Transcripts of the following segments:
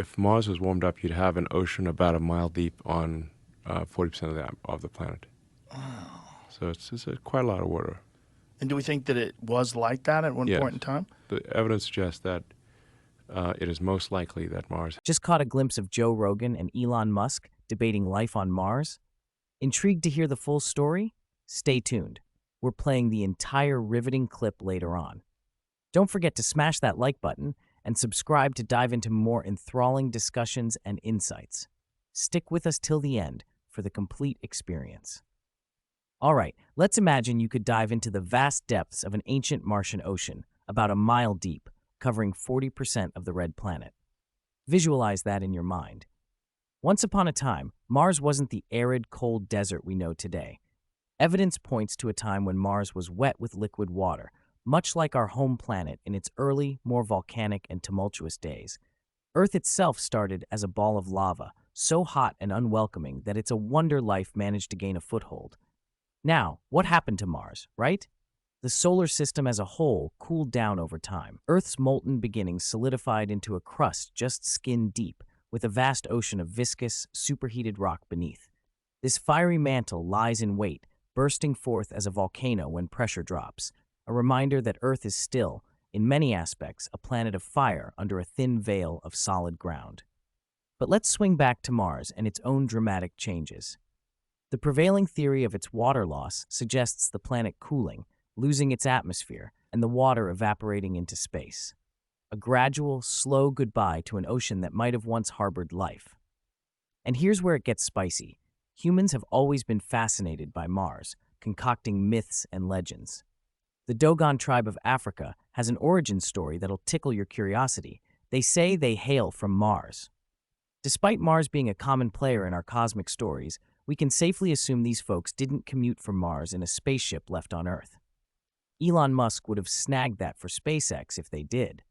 If Mars was warmed up, you'd have an ocean about a mile deep on 40% of the planet. Wow. So it's quite a lot of water. And do we think that it was like that at one Yes. point in time? The evidence suggests that it is most likely that Mars. Just caught a glimpse of Joe Rogan and Elon Musk debating life on Mars? Intrigued to hear the full story? Stay tuned. We're playing the entire riveting clip later on. Don't forget to smash that like button and subscribe to dive into more enthralling discussions and insights. Stick with us till the end for the complete experience. All right, let's imagine you could dive into the vast depths of an ancient Martian ocean, about a mile deep, covering 40% of the red planet. Visualize that in your mind. Once upon a time, Mars wasn't the arid, cold desert we know today. Evidence points to a time when Mars was wet with liquid water, much like our home planet in its early, more volcanic and tumultuous days. Earth itself started as a ball of lava, so hot and unwelcoming that it's a wonder life managed to gain a foothold. Now, what happened to Mars, right? The solar system as a whole cooled down over time. Earth's molten beginnings solidified into a crust just skin deep, with a vast ocean of viscous, superheated rock beneath. This fiery mantle lies in wait, bursting forth as a volcano when pressure drops, a reminder that Earth is still, in many aspects, a planet of fire under a thin veil of solid ground. But let's swing back to Mars and its own dramatic changes. The prevailing theory of its water loss suggests the planet cooling, losing its atmosphere, and the water evaporating into space. A gradual, slow goodbye to an ocean that might have once harbored life. And here's where it gets spicy. Humans have always been fascinated by Mars, concocting myths and legends. The Dogon tribe of Africa has an origin story that'll tickle your curiosity. They say they hail from Mars. Despite Mars being a common player in our cosmic stories, we can safely assume these folks didn't commute from Mars in a spaceship left on Earth. Elon Musk would have snagged that for SpaceX if they did.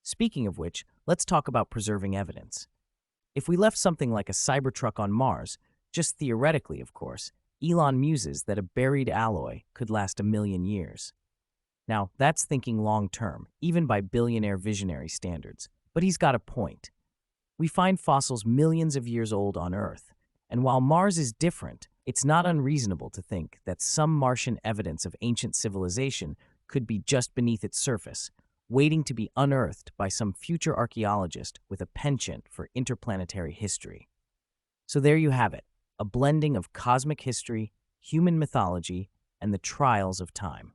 Speaking of which, let's talk about preserving evidence. If we left something like a Cybertruck on Mars, just theoretically, of course, Elon muses that a buried alloy could last 1,000,000 years. Now, that's thinking long-term, even by billionaire visionary standards. But he's got a point. We find fossils millions of years old on Earth, and while Mars is different, it's not unreasonable to think that some Martian evidence of ancient civilization could be just beneath its surface, waiting to be unearthed by some future archaeologist with a penchant for interplanetary history. So there you have it, a blending of cosmic history, human mythology, and the trials of time.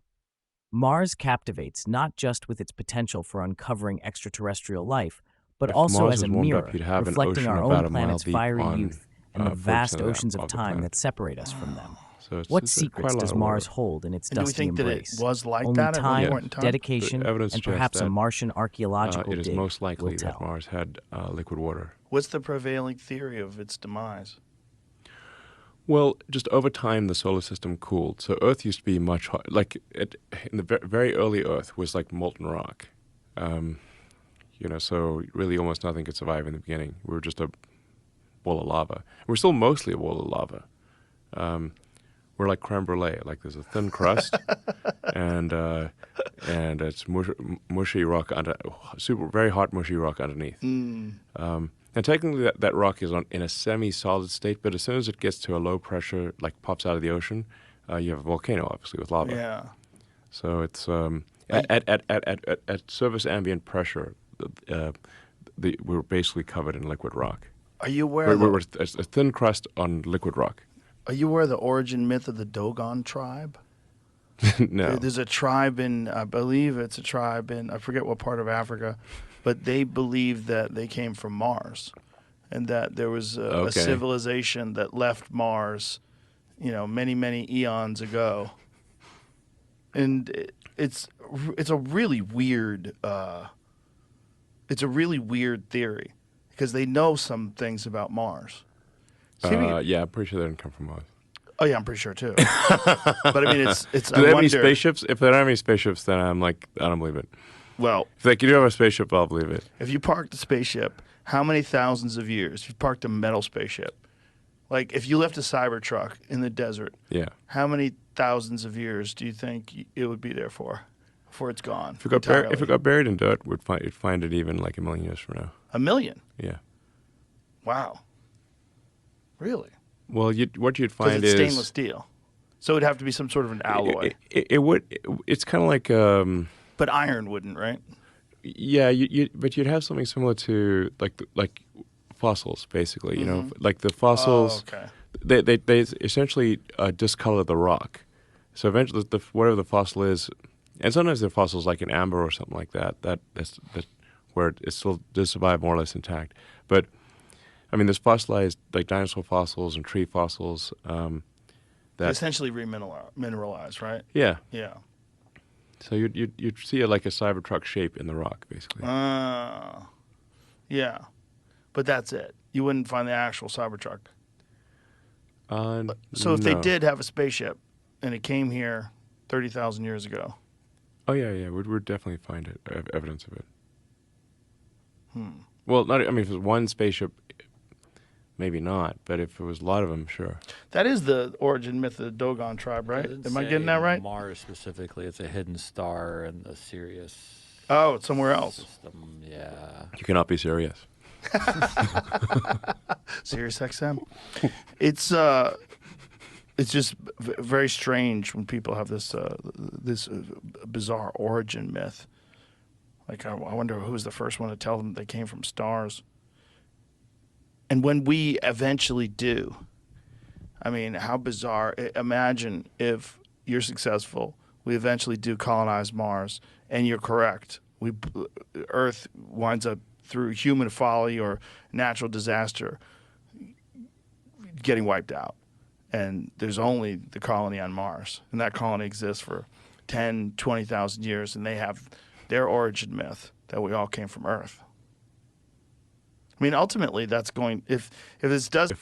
Mars captivates not just with its potential for uncovering extraterrestrial life, but If also Mars as a was warmed mirror, up, you'd have an reflecting ocean our about own a mile planet's deep fiery on youth and the 40% vast oceans of of the time planet. that separate us from them. So What it's secrets quite a lot does of Mars water. hold in its And do we dusty think that embrace? it was like Only that at one time, point in time? dedication, The evidence and suggests perhaps a that, Martian archaeological it is dig most likely will that tell. Mars had liquid water. What's the prevailing theory of its demise? Well, just over time, the solar system cooled. So Earth used to be much hot. In the very early Earth was like molten rock. So really almost nothing could survive in the beginning. We were just a ball of lava. We're still mostly a ball of lava. We're like creme brulee. Like there's a thin crust, and it's mushy rock very hot mushy rock underneath. And technically, that rock is in a semi-solid state. But as soon as it gets to a low pressure, like pops out of the ocean, you have a volcano, obviously, with lava. Yeah. So it's at surface ambient pressure, we're basically covered in liquid rock. Are you aware? We're a thin crust on liquid rock. Are you aware of the origin myth of the Dogon tribe? No. There's a tribe I believe it's a tribe I forget what part of Africa, but they believe that they came from Mars, and that there was a civilization that left Mars, many, many eons ago. And it's a really weird theory because they know some things about Mars. Yeah, I'm pretty sure they didn't come from Mars. Oh yeah, I'm pretty sure too. But I mean, it's. Do they have any spaceships? If they don't have any spaceships, then I'm like, I don't believe it. Well, if you do have a spaceship, I'll believe it. If you parked a spaceship, how many thousands of years? If you parked a metal spaceship, like if you left a Cybertruck in the desert, yeah, how many thousands of years do you think it would be there for? before it's gone. If it got buried in dirt, you'd find it even like 1 million years from now. 1 million? Yeah. Wow. Really? Well, what you'd find is is stainless steel. So it'd have to be some sort of an alloy. It's kind of like. But iron wouldn't, right? Yeah, but you'd have something similar to like fossils, basically. You know, like the fossils. Oh, okay. They essentially discolor the rock. So eventually, whatever the fossil is, and sometimes the fossil's like an amber or something like that. That's where it still does survive more or less intact. But I mean, there's fossilized like dinosaur fossils and tree fossils. That essentially remineralized, right? Yeah. Yeah. So you'd see like a Cybertruck shape in the rock, basically. Yeah, but that's it. You wouldn't find the actual Cybertruck. So if they did have a spaceship and it came here 30,000 years ago. Oh yeah, we'd definitely find evidence of it. Well, I mean, if it was one spaceship, maybe not. But if it was a lot of them, sure. That is the origin myth of the Dogon tribe, right? Am I getting that right? Mars specifically, it's a hidden star in the Sirius. Oh, it's somewhere else. System. Yeah. You cannot be serious. Sirius XM. It's just very strange when people have this bizarre origin myth. Like, I wonder who was the first one to tell them they came from stars. And when we eventually do, I mean, how bizarre. Imagine if you're successful, we eventually do colonize Mars, and you're correct. Earth winds up through human folly or natural disaster getting wiped out. And there's only the colony on Mars. And that colony exists for 10, 20,000 years, and they have their origin myth that we all came from Earth. I mean, ultimately, that's going, if this does